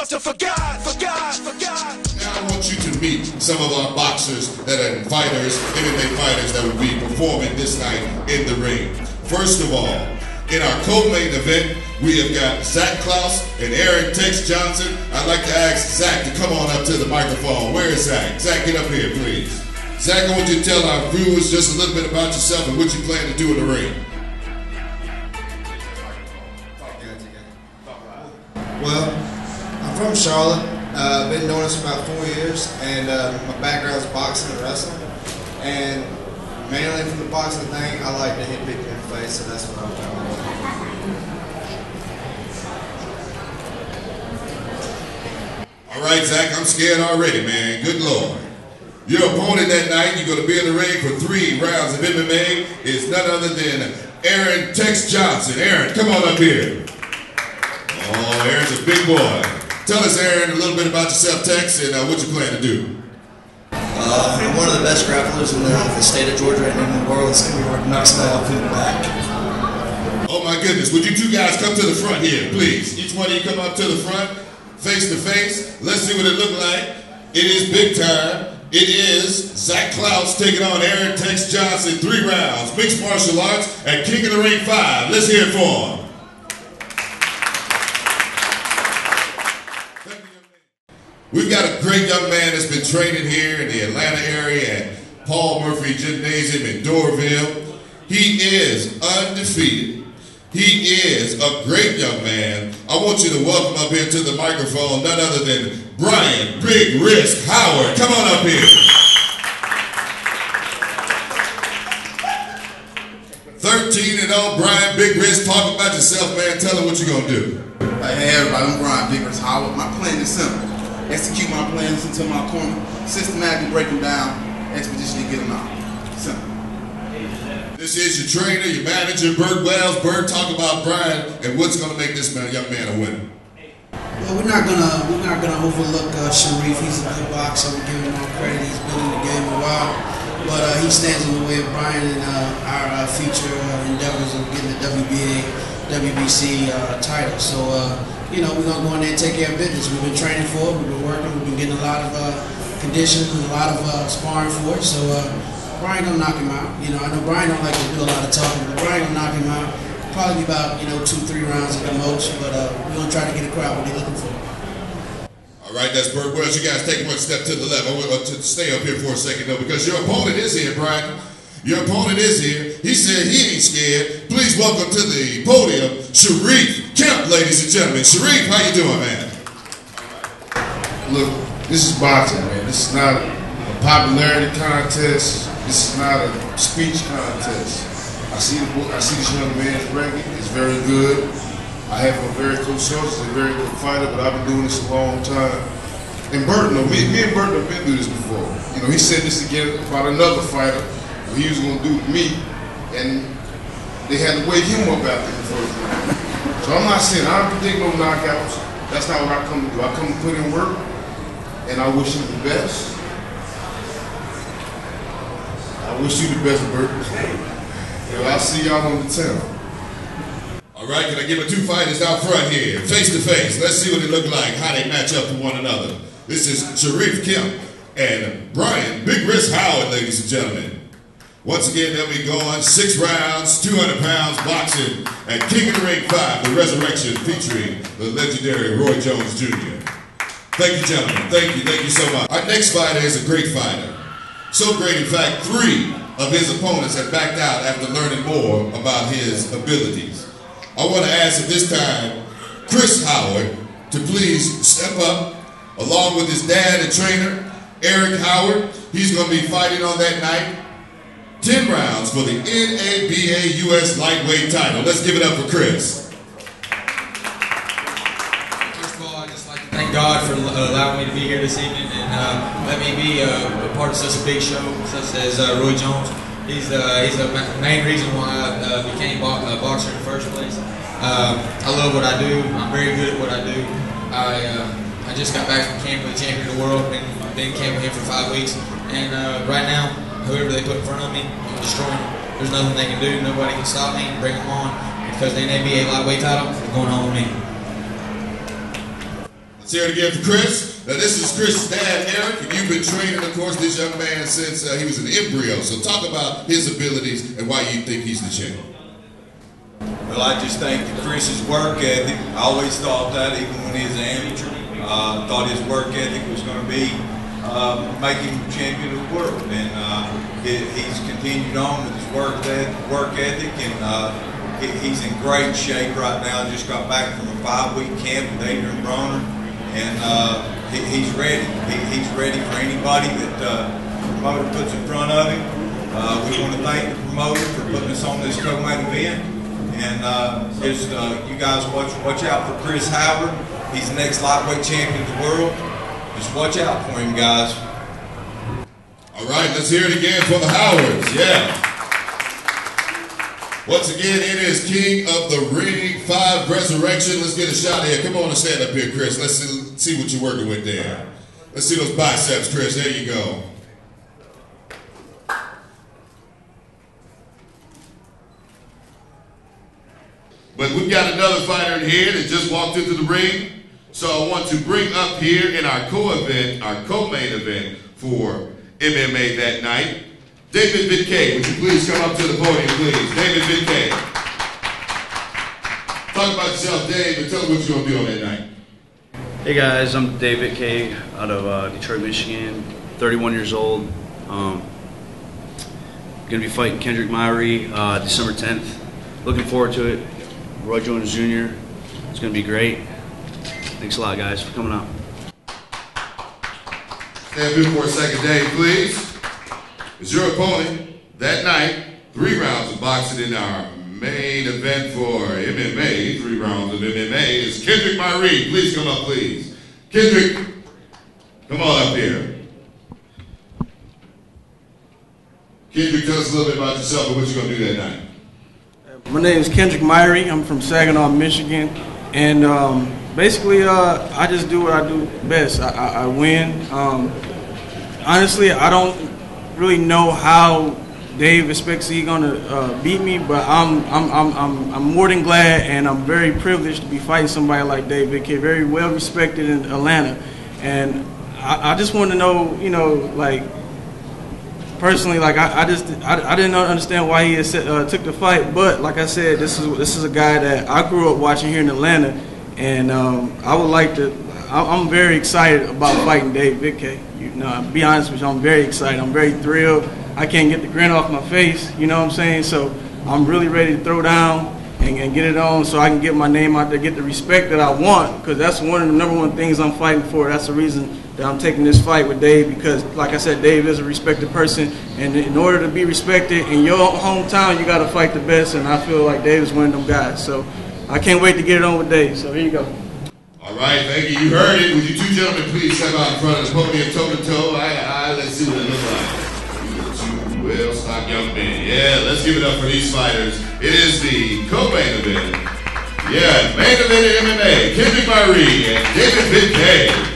must have forgot. Now I want you to meet some of our boxers that are fighters, MMA fighters that will be performing this night in the ring. First of all, in our co-main event, we have got Zach Klaus and Aaron Tex Johnson. I'd like to ask Zach to come on up to the microphone. Where is Zach? Zach, get up here, please. Zach, I want you to tell our viewers just a little bit about yourself and what you plan to do in the ring. Well, I'm from Charlotte. I've been doing this for about 4 years, and my background is boxing and wrestling. And mainly from the boxing thing, I like to hit people in the face, so that's what I'm doing. All right, Zach, I'm scared already, man. Good Lord. Your opponent that night, you're going to be in the ring for 3 rounds of MMA, is none other than Aaron Tex Johnson. Aaron, come on up here. Oh, Aaron's a big boy. Tell us, Aaron, a little bit about yourself, Tex, and what you plan to do. I'm one of the best grapplers in the state of Georgia and in the world. It's going to be working knocks that off in the back. Oh, my goodness. Would you two guys come to the front here, please? Each one of you come up to the front, face to face. Let's see what it looks like. It is big time. It is Zach Klaus taking on Aaron Tex Johnson, 3 rounds, mixed martial arts, at King of the Ring 5. Let's hear it for him. We've got a great young man that's been training here in the Atlanta area at Paul Murphy Gymnasium in Doraville. He is undefeated. He is a great young man. I want you to welcome up here to the microphone none other than Brian Big Risk Howard. Come on up here. 13-0, Brian Big Risk. Talk about yourself, man. Tell them what you're going to do. Hey everybody, I'm Brian Big Risk Howard. My plan is simple. Execute my plans into my corner, systematically break them down, expeditiously get them out. Simple. This is your trainer, your manager, Bert Wells. Bert, talk about Brian and what's going to make this young man a winner. Well, we're not gonna overlook Sharif. He's a good boxer. We give him all credit. He's been in the game a while, but he stands in the way of Brian and our future endeavors of getting the WBA, WBC title. So. You know, we're going to go in there and take care of business. We've been training for it. We've been working. We've been getting a lot of conditioning and a lot of sparring for it. So Brian going to knock him out. You know, I know Brian don't like to do a lot of talking, but Brian going to knock him out. Probably about, 2-3 rounds at the most. But we're going to try to get a crowd what they're looking for. All right, that's Bert Wells. You guys take one step to the left. I want to stay up here for a second, though, because your opponent is here, Brian. Your opponent is here. He said he ain't scared. Please welcome to the podium, Sharif Kemp, ladies and gentlemen. Sharif, how you doing, man? Look, this is boxing, man. This is not a popularity contest. This is not a speech contest. I see this young man's record. It's very good. I have a very close source. He's a very good fighter, but I've been doing this a long time. And Burton, me and Burton have been through this before. You know, he said this again about another fighter. He was going to do to me, and they had to wake him up after the first round. So I'm not saying I don't predict no knockouts. That's not what I come to do. I come to put in work, and I wish him the best. I wish you the best, Bert. I'll see y'all on the 10th. All right, can I give it 2 fighters out front here, face to face? Let's see what it look like, how they match up to one another. This is Sharif Kemp and Brian Big Risk Howard, ladies and gentlemen. Once again, they'll be going 6 rounds, 200 pounds boxing at King of the Ring 5, The Resurrection, featuring the legendary Roy Jones Jr. Thank you, gentlemen. Thank you so much. Our next fighter is a great fighter. So great, in fact, 3 of his opponents have backed out after learning more about his abilities. I want to ask at this time, Chris Howard, to please step up, along with his dad and trainer, Eric Howard. He's going to be fighting on that night. 10 rounds for the NABA US lightweight title. Let's give it up for Chris. First of all, I'd just like to thank God for allowing me to be here this evening and let me be a part of such a big show, such as Roy Jones. He's the main reason why I became a boxer in the first place. I love what I do. I'm very good at what I do. I just got back from camp with the champion of the world. Been camping here for 5 weeks, and right now, whoever they put in front of me, I'm destroying them. There's nothing they can do. Nobody can stop me and bring them on because the NABA lightweight title is going on with me. Let's hear it again for Chris. Now this is Chris's dad, Eric, and you've been training, of course, this young man since he was an embryo. So talk about his abilities and why you think he's the champ. Well, I just think that Chris's work ethic, I always thought that even when he was an amateur, thought his work ethic was going to be make him champion of the world. And he's continued on with his work ethic, and he's in great shape right now. Just got back from a 5-week camp with Adrian Broner, and he's ready. He's ready for anybody that the promoter puts in front of him. We want to thank the promoter for putting us on this co-main event. And just you guys watch out for Chris Howard. He's the next lightweight champion of the world. Just watch out for him, guys. All right, let's hear it again for the Howards. Yeah. Once again, it is King of the Ring 5 Resurrection. Let's get a shot here. Come on and stand up here, Chris. Let's see what you're working with there. Let's see those biceps, Chris. There you go. But we've got another fighter in here that just walked into the ring. So I want to bring up here in our co-event, our co-main event for MMA that night, David Vitkay. Would you please come up to the podium, please? David Vitkay. Talk about yourself, Dave, and tell us what you're going to do on that night. Hey guys, I'm Dave Vitkay out of Detroit, Michigan, 31 years old. Going to be fighting Kendrick Myrie December 10th. Looking forward to it. Roy Jones Jr. It's going to be great. Thanks a lot, guys, for coming out. Stand here for a second, Dave, please. It's your opponent that night. 3 rounds of boxing in our main event for MMA. 3 rounds of MMA is Kendrick Myrie. Please come up, please. Kendrick, come on up here. Kendrick, tell us a little bit about yourself and what you're going to do that night. My name is Kendrick Myrie. I'm from Saginaw, Michigan, and basically I just do what I do best. I win. Honestly, I don't really know how Dave expects he's gonna beat me, but I'm more than glad, and I'm very privileged to be fighting somebody like Dave Vitkay, very well respected in Atlanta, and I just want to know, you know, like. Personally, like I didn't understand why he had took the fight, but like I said, this is a guy that I grew up watching here in Atlanta, and I would like to. I'm very excited about fighting Dave Vitkay. You know, I'll be honest with you, I'm very excited. I'm very thrilled. I can't get the grin off my face. You know what I'm saying? So I'm really ready to throw down and get it on, so I can get my name out there, get the respect that I want, because that's one of the #1 things I'm fighting for. That's the reason that I'm taking this fight with Dave, because like I said, Dave is a respected person, and in order to be respected in your hometown, you got to fight the best, and I feel like Dave is one of them guys. So I can't wait to get it on with Dave. So here you go. All right, thank you. You heard it. Would you 2 gentlemen please step out in front of the podium, toe-to-toe, eye-to-eye. Let's see what it looks like. 2 well-stocked young men. Yeah, let's give it up for these fighters. It is the co-main event. Yeah, main event in MMA. Kendrick Myrie and David Vitkay.